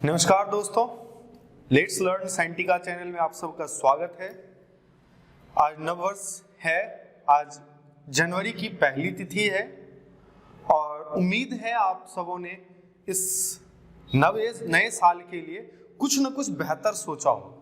नमस्कार दोस्तों, let's learn साइंटिका channel में आप सबका स्वागत है। आज नव वर्ष है, आज जनवरी की पहली तिथि है और उम्मीद है आप सबों ने इस नए साल के लिए कुछ न कुछ बेहतर सोचा हो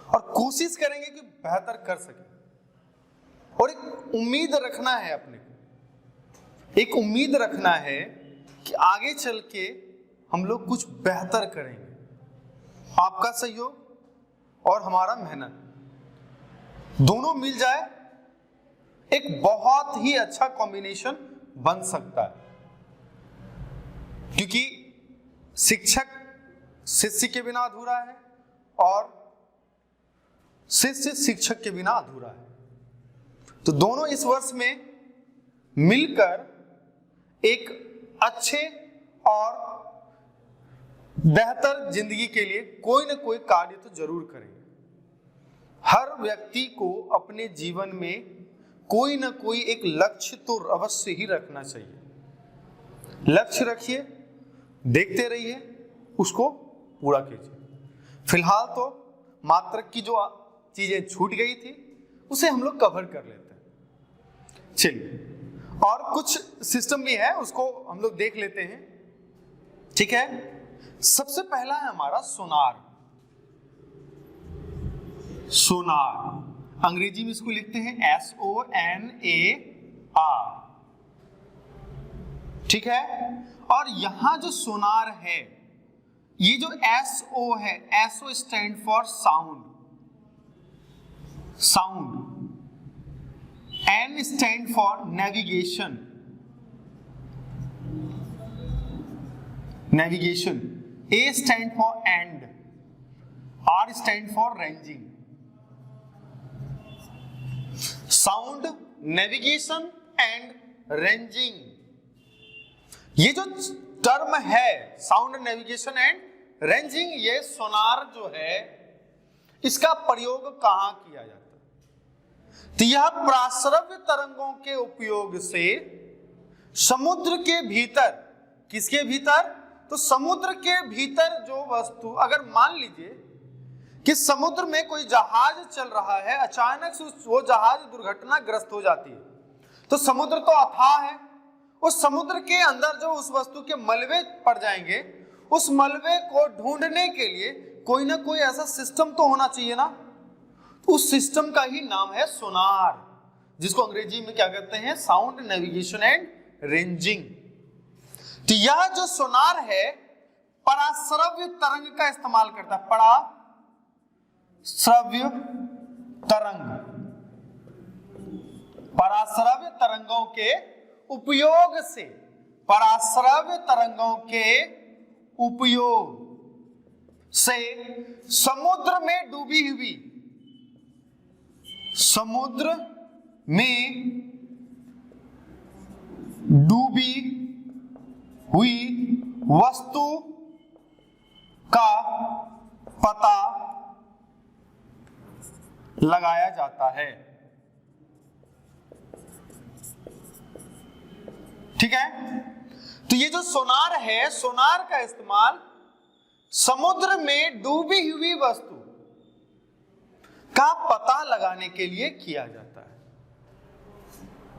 और कोशिश करेंगे कि बेहतर कर सके। और एक उम्मीद रखना है, अपने को एक उम्मीद रखना है कि आगे चल के हम लोग कुछ बेहतर करेंगे। आपका सहयोग और हमारा मेहनत दोनों मिल जाए, एक बहुत ही अच्छा कॉम्बिनेशन बन सकता है। क्योंकि शिक्षक शिष्य के बिना अधूरा है और शिष्य शिक्षक के बिना अधूरा है। तो दोनों इस वर्ष में मिलकर एक अच्छे और बेहतर जिंदगी के लिए कोई ना कोई कार्य तो जरूर करेंगे। हर व्यक्ति को अपने जीवन में कोई ना कोई एक लक्ष्य तो अवश्य ही रखना चाहिए। लक्ष्य रखिए, देखते रहिए, उसको पूरा कीजिए। फिलहाल तो मात्रक की जो चीजें छूट गई थी उसे हम लोग कवर कर लेते हैं। चलिए, और कुछ सिस्टम भी है, उसको हम लोग देख लेते हैं। ठीक है, सबसे पहला है हमारा सोनार। सोनार अंग्रेजी में इसको लिखते हैं SONAR। ठीक है, और यहां जो सोनार है, ये जो SO है, SO stand for sound, N stand for navigation, A stand for and, R stand for ranging. Sound, navigation and ranging, ये जो टर्म है साउंड, नेविगेशन एंड रेंजिंग, ये सोनार जो है इसका प्रयोग कहां किया जाता है? तो यह प्राश्रव्य तरंगों के उपयोग से समुद्र के भीतर, किसके भीतर? तो समुद्र के भीतर जो वस्तु, अगर मान लीजिए कि समुद्र में कोई जहाज चल रहा है, अचानक से वो जहाज दुर्घटनाग्रस्त हो जाती है, तो समुद्र तो अथाह है, उस समुद्र के अंदर जो उस वस्तु के मलबे पड़ जाएंगे, उस मलबे को ढूंढने के लिए कोई ना कोई ऐसा सिस्टम तो होना चाहिए ना। उस सिस्टम का ही नाम है सोनार, जिसको अंग्रेजी में क्या कहते हैं? Sound, navigation and ranging. तो यह जो सोनार है पराश्रव्य तरंग का इस्तेमाल करता है। पराश्रव्य तरंग, पराश्रव्य तरंगों के उपयोग से, पराश्रव्य तरंगों के उपयोग से समुद्र में डूबी हुई, समुद्र में डूबी हुई वस्तु का पता लगाया जाता है। ठीक है, तो ये जो सोनार है, सोनार का इस्तेमाल समुद्र में डूबी हुई वस्तु का पता लगाने के लिए किया जाता है।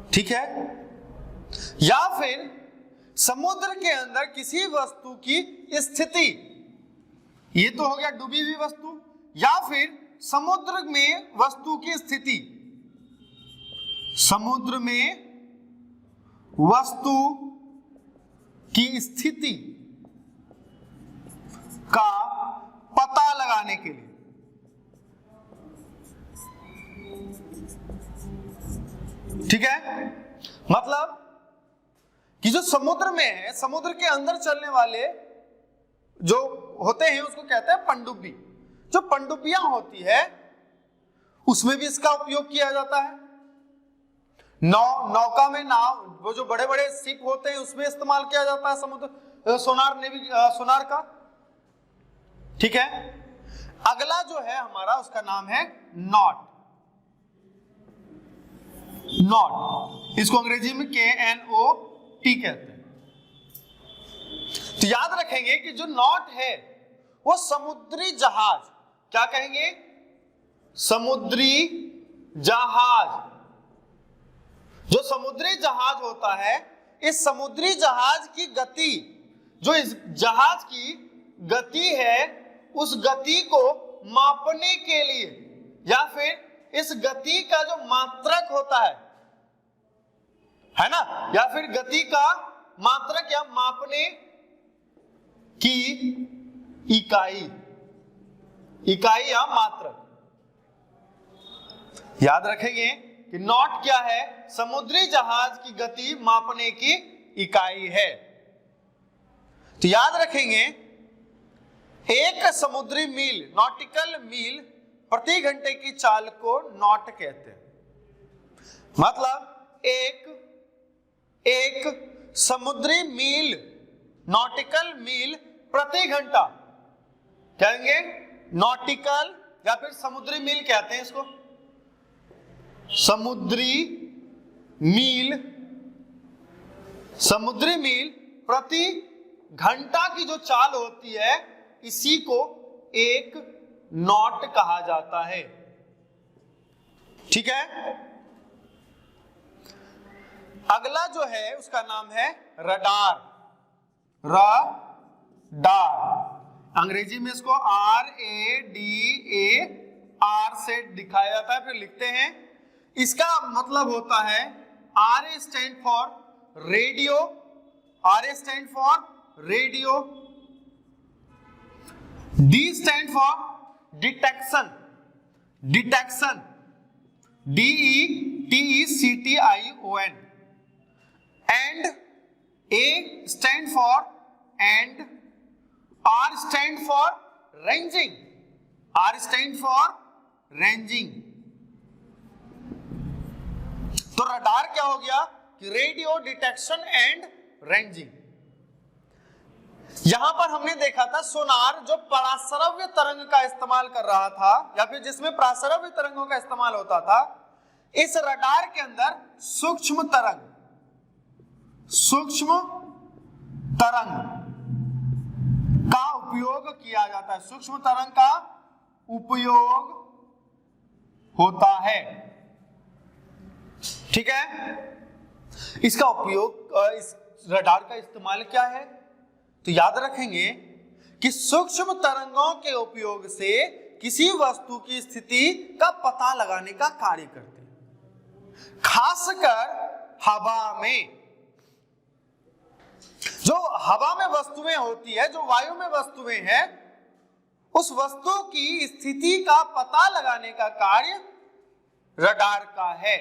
ठीक है, या फिर समुद्र के अंदर किसी वस्तु की स्थिति, ये तो हो गया डूबी हुई वस्तु, या फिर समुद्र में वस्तु की स्थिति, समुद्र में वस्तु की स्थिति का पता लगाने के लिए। ठीक है, मतलब कि जो समुद्र में है, समुद्र के अंदर चलने वाले जो होते हैं उसको कहते हैं पनडुब्बी। जो पनडुब्बियां होती है उसमें भी इसका उपयोग किया जाता है। नौका में, नाव, वो जो बड़े बड़े शिप होते हैं उसमें इस्तेमाल किया जाता है समुद्र सोनार का। ठीक है, अगला जो है हमारा, उसका नाम है नॉट। नॉट, इसको अंग्रेजी में KNOT कहते हैं। तो याद रखेंगे कि जो नॉट है वो समुद्री जहाज, क्या कहेंगे, समुद्री जहाज। जो समुद्री जहाज होता है, इस समुद्री जहाज की गति, जो इस जहाज की गति है, उस गति को मापने के लिए या फिर इस गति का जो मात्रक होता है ना, या फिर गति का मात्रक या मापने की इकाई या मात्रक। याद रखेंगे कि नॉट क्या है, समुद्री जहाज की गति मापने की इकाई है। तो याद रखेंगे, एक समुद्री मील, नॉटिकल मील, प्रति घंटे की चाल को नॉट कहते हैं। मतलब एक समुद्री मील, नॉटिकल मील प्रति घंटा कहेंगे नॉटिकल, या फिर समुद्री मील कहते हैं इसको, समुद्री मील प्रति घंटा की जो चाल होती है, इसी को एक नॉट कहा जाता है। ठीक है। अगला जो है उसका नाम है रडार। अंग्रेजी में इसको RADAR से दिखाया जाता है, फिर लिखते हैं। इसका मतलब होता है, R stand for radio, D stand for detection, DETECTION, and A stand for and, R stand for ranging, तो रडार क्या हो गया कि रेडियो डिटेक्शन एंड रेंजिंग। यहां पर हमने देखा था सोनार जो पराश्रव्य तरंग का इस्तेमाल कर रहा था, या फिर जिसमें पराश्रव्य तरंगों का इस्तेमाल होता था। इस रडार के अंदर सूक्ष्म तरंग का उपयोग किया जाता है, सूक्ष्म तरंग का उपयोग होता है। ठीक है। इसका उपयोग, इस रडार का इस्तेमाल क्या है, तो याद रखेंगे कि सूक्ष्म तरंगों के उपयोग से किसी वस्तु की स्थिति का पता लगाने का कार्य करते हैं। खासकर हवा में, जो हवा में वस्तुएं होती है, जो वायु में वस्तुएं हैं, उस वस्तु की स्थिति का पता लगाने का कार्य रडार का है।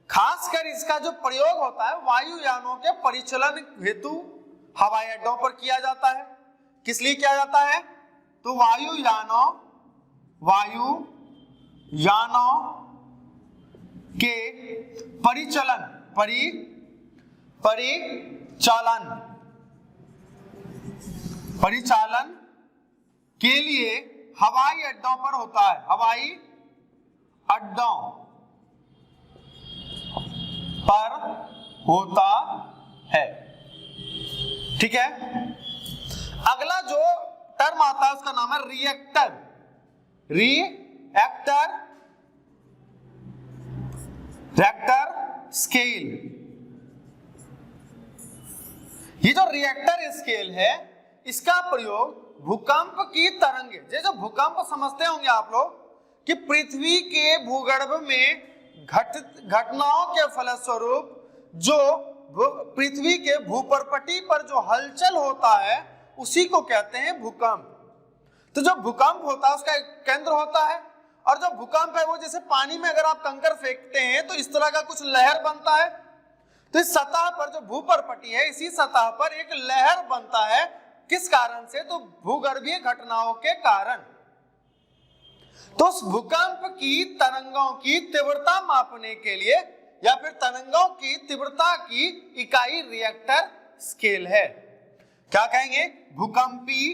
खासकर इसका जो प्रयोग होता है वायुयानों के परिचालन हेतु हवाई अड्डों पर किया जाता है। किस लिए किया जाता है, तो वायुयानों के परिचालन के लिए हवाई अड्डों पर होता है, हवाई अड्डों पर होता है। ठीक है। अगला जो टर्म आता है उसका नाम है रिएक्टर स्केल। ये जो रिएक्टर स्केल है, इसका प्रयोग भूकंप की तरंगे, जैसे भूकंप समझते होंगे आप लोग कि पृथ्वी के भूगर्भ में घटनाओं के फलस्वरूप जो पृथ्वी के भूपर्पटी पर जो हलचल होता है, उसी को कहते हैं भूकंप। तो जो भूकंप होता है उसका एक केंद्र होता है, और जो भूकंप है वो जैसे पानी में अगर आप कंकर फेंकते हैं तो इस तरह का कुछ लहर बनता है। तो इस सतह पर जो भूपर्पटी है, इसी सतह पर एक लहर बनता है। किस कारण से, तो भूगर्भीय घटनाओं के कारण। तो उस भूकंप की तरंगों की तीव्रता मापने के लिए, या फिर तरंगों की तीव्रता की इकाई रिएक्टर स्केल है। क्या कहेंगे, भूकंपीय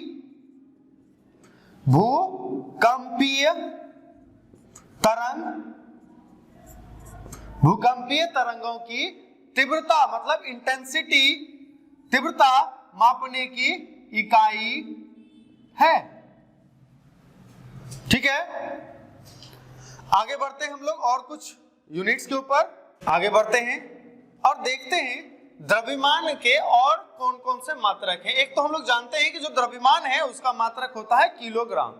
तरंगों की तीव्रता, मतलब इंटेंसिटी, तीव्रता मापने की इकाई है। ठीक है, आगे बढ़ते हैं हम लोग और कुछ यूनिट्स के ऊपर आगे बढ़ते हैं और देखते हैं द्रव्यमान के और कौन कौन से मात्रक हैं। एक तो हम लोग जानते हैं कि जो द्रव्यमान है उसका मात्रक होता है किलोग्राम।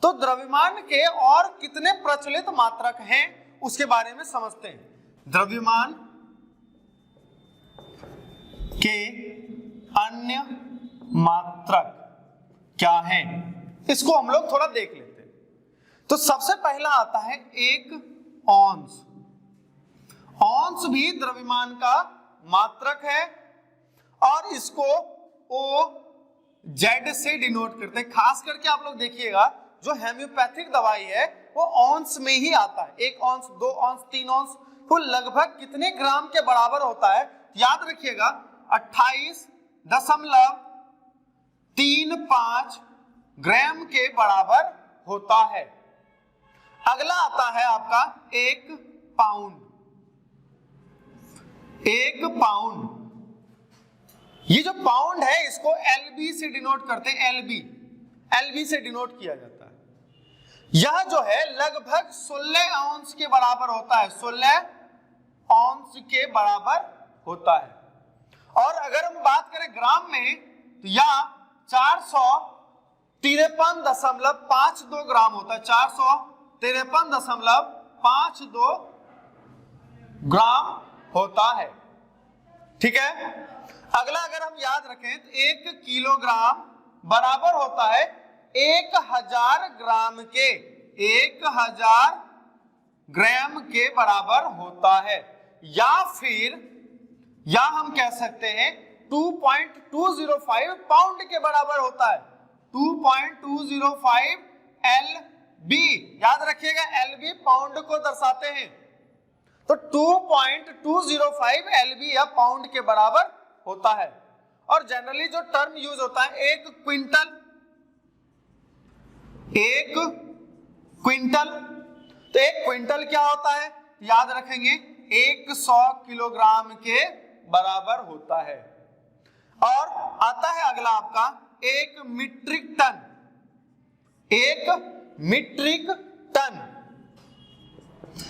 तो द्रव्यमान के और कितने प्रचलित मात्रक हैं उसके बारे में समझते हैं। द्रव्यमान के अन्य मात्रक क्या हैं, इसको हम लोग थोड़ा देख लेते हैं। तो सबसे पहला आता है एक औंस। औंस भी द्रव्यमान का मात्रक है और इसको OZ से डिनोट करते हैं। खास करके आप लोग देखिएगा जो हेम्योपैथिक दवाई है वो औंस में ही आता है। 1 औंस, 2 औंस, 3 औंस, तो लगभग कितने ग्राम के बराबर होता है याद रखिएगा, 28.35 ग्राम के बराबर होता है। अगला आता है आपका एक पाउंड। एक पाउंड, ये जो पाउंड है इसको LB से डिनोट करते हैं। LB से डिनोट किया जाता है। यह जो है लगभग 16 औंस के बराबर होता है। 16 औंस के बराबर होता है। और अगर हम बात करें ग्राम में तो यह 453.52 ग्राम होता है। 453.52 ग्राम होता है। ठीक है, अगला अगर हम याद रखें तो 1 किलोग्राम बराबर होता है 1000 ग्राम के। 1000 ग्राम के बराबर होता है, या हम कह सकते हैं 2.205 पाउंड के बराबर होता है। 2.205 LB, याद रखिएगा LB पाउंड को दर्शाते हैं। तो 2.205 LB या पाउंड के बराबर होता है। और जनरली जो टर्म यूज होता है एक क्विंटल, तो एक क्विंटल क्या होता है याद रखेंगे 100 किलोग्राम के बराबर होता है। और आता है अगला आपका एक मीट्रिक टन। एक मीट्रिक टन,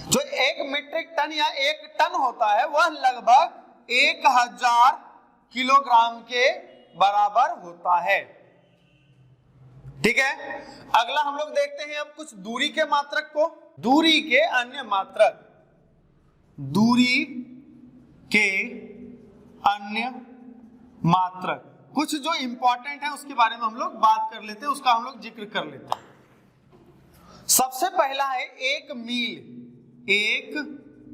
जो एक मीट्रिक टन या एक टन होता है वह लगभग 1000 किलोग्राम के बराबर होता है। ठीक है, अगला हम लोग देखते हैं अब कुछ दूरी के मात्रक को। दूरी के अन्य मात्रक, दूरी के अन्य मात्रक कुछ जो इंपॉर्टेंट है उसके बारे में हम लोग बात कर लेते हैं, उसका हम लोग जिक्र कर लेते हैं। सबसे पहला है एक मील। एक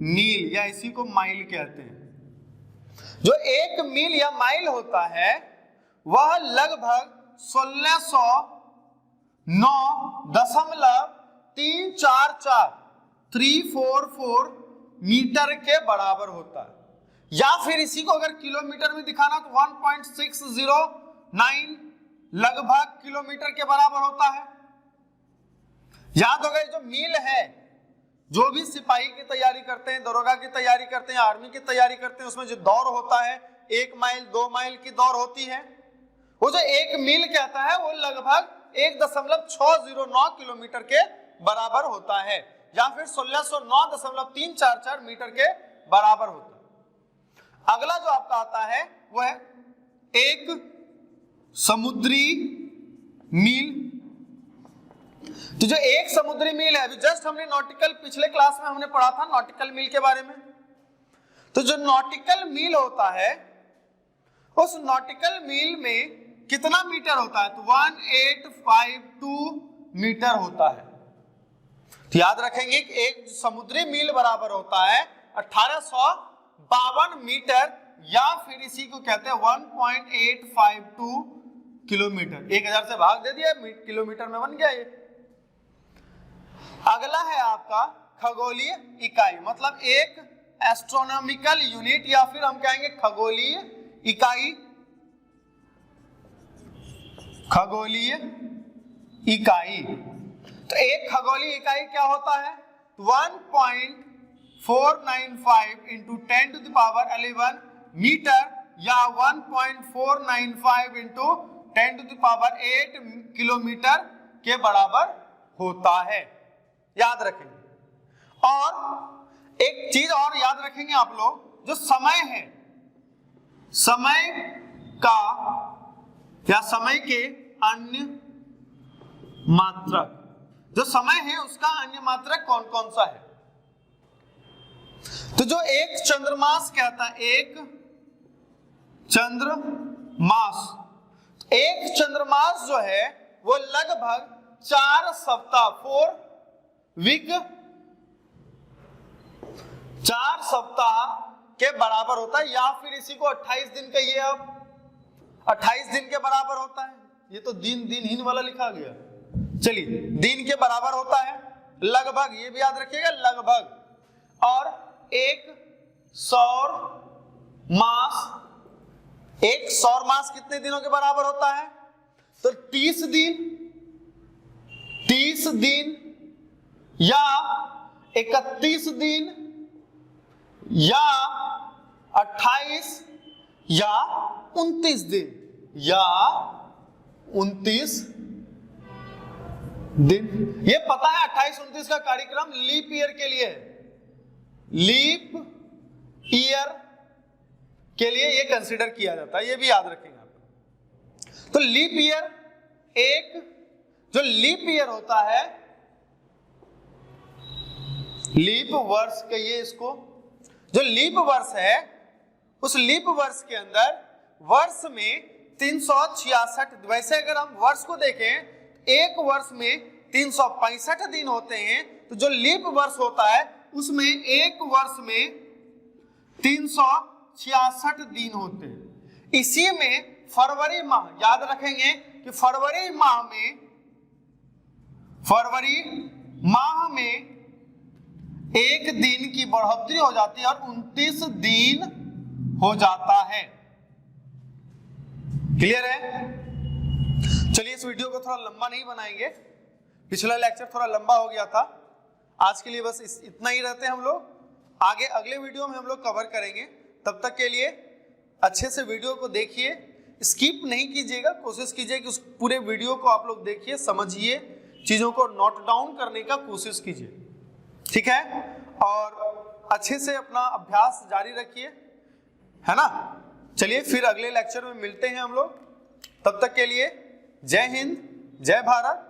मील या इसी को माइल कहते हैं। जो एक मील या माइल होता है वह लगभग 1609.344 मीटर के बराबर होता है। या फिर इसी को अगर किलोमीटर में दिखाना तो 1.609 लगभग किलोमीटर के बराबर होता है। याद होगा जो मील है, जो भी सिपाही की तैयारी करते हैं, दरोगा की तैयारी करते हैं, आर्मी की तैयारी करते हैं, उसमें जो दौड़ होता है 1 माइल 2 माइल की दौड़ होती है, वो जो एक मील कहता है वो लगभग 1.609 किलोमीटर के बराबर होता है, या फिर 1609.344 मीटर के बराबर होता है। अगला जो आपका आता है वह है एक समुद्री मील। तो जो एक समुद्री मील है, अभी जस्ट हमने नॉटिकल पिछले क्लास में हमने पढ़ा था नॉटिकल मील के बारे में। तो जो नॉटिकल मील होता है उस नॉटिकल मील में कितना मीटर होता है, तो 1852 मीटर होता है। तो याद रखेंगे कि एक समुद्री मील बराबर होता है 1852 मीटर, या फिर इसी को कहते हैं 1.852 किलोमीटर। 1000 से भाग दे दिया, किलोमीटर में बन गया ये। अगला है आपका खगोलीय इकाई, मतलब एक एस्ट्रोनॉमिकल यूनिट, या फिर हम कहेंगे खगोलीय इकाई। खगोलीय इकाई, तो एक खगोलीय इकाई क्या होता है, 1.495 into 10 to the power 11 metre, या 1.495 इंटू 10⁸ किलोमीटर के बराबर होता है, याद रखेंगे। और एक चीज और याद रखेंगे आप लोग, जो समय है, समय का या समय के अन्य मात्रक, जो समय है उसका अन्य मात्रक कौन कौन सा है? तो जो एक चंद्रमास कहता है, एक चंद्रमास, एक चंद्रमास जो है वो लगभग 4 सप्ताह 4 वीक 4 सप्ताह के बराबर होता है, या फिर इसी को 28 दिन कहिए। अब 28 दिन के बराबर होता है, ये तो दिनहीन वाला लिखा गया, चलिए दिन के बराबर होता है लगभग, ये भी याद रखिएगा लगभग। और एक सौर मास, एक सौर मास कितने दिनों के बराबर होता है? तो 30 दिन या 31 दिन या 28 या 29 दिन या 29 दिन। ये पता है 28-29 का कार्यक्रम लीप ईयर के लिए है, लीप ईयर के लिए ये कंसीडर किया जाता है, ये भी याद रखेंगे आप। तो लीप ईयर, एक जो लीप ईयर होता है, लीप वर्ष कहिए इसको, जो लीप वर्ष है उस लीप वर्ष के अंदर वर्ष में 366, वैसे अगर हम वर्ष को देखें एक वर्ष में 365 दिन होते हैं, तो जो लीप वर्ष होता है उसमें एक वर्ष में 366 दिन होते हैं। इसी में फरवरी माह, याद रखेंगे कि फरवरी माह में एक दिन की बढ़ोतरी हो जाती है और 29 दिन हो जाता है। क्लियर है? चलिए इस वीडियो को थोड़ा लंबा नहीं बनाएंगे, पिछला लेक्चर थोड़ा लंबा हो गया था, आज के लिए बस इतना ही रहते हैं हम लोग। आगे अगले वीडियो में हम लोग कवर करेंगे, तब तक के लिए अच्छे से वीडियो को देखिए, स्किप नहीं कीजिएगा, कोशिश कीजिए कि उस पूरे वीडियो को आप लोग देखिए, समझिए, चीजों को नोट डाउन करने का कोशिश कीजिए, ठीक है? और अच्छे से अपना अभ्यास जारी रखिए, है ना? चलिए फिर अगले लेक्चर में मिलते हैं हम लोग, तब तक के लिए जय हिंद, जय भारत।